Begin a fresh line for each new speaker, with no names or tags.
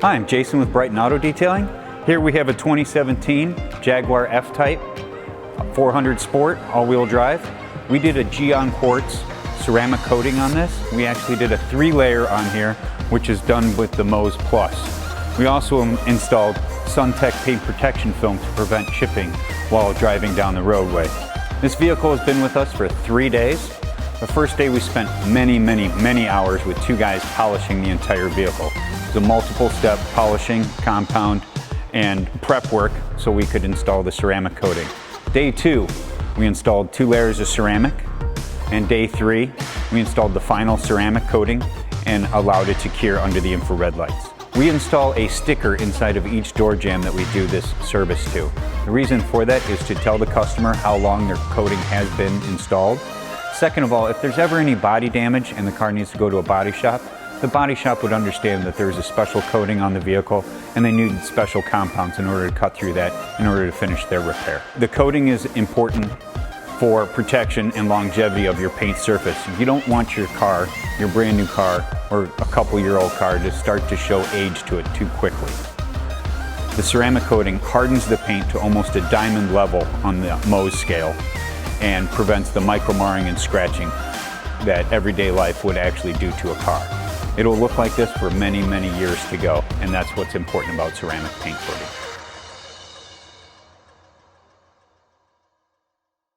Hi, I'm Jason with Brighton Auto Detailing. Here we have a 2017 Jaguar F Type 400 Sport all-wheel drive. We did a Gyeon Quartz Ceramic Coating on this. We actually did a 3-layer on here, which is done with the Mohs Plus. We also installed SunTech paint protection film to prevent chipping while driving down the roadway. This vehicle has been with us for 3 days. The first day we spent many hours with 2 guys polishing the entire vehicle. It was a multiple step polishing, compound, and prep work so we could install the ceramic coating. Day 2, we installed 2 layers of ceramic, and day 3, we installed the final ceramic coating and allowed it to cure under the infrared lights. We install a sticker inside of each door jamb that we do this service to. The reason for that is to tell the customer how long their coating has been installed. Second of all, if there's ever any body damage and the car needs to go to a body shop, the body shop would understand that there's a special coating on the vehicle and they need special compounds in order to cut through that in order to finish their repair. The coating is important for protection and longevity of your paint surface. You don't want your car, your brand new car, or a couple-year-old car to start to show age to it too quickly. The ceramic coating hardens the paint to almost a diamond level on the Mohs scale and prevents the micro-marring and scratching that everyday life would actually do to a car. It'll look like this for many years to go, and that's what's important about ceramic paint coating.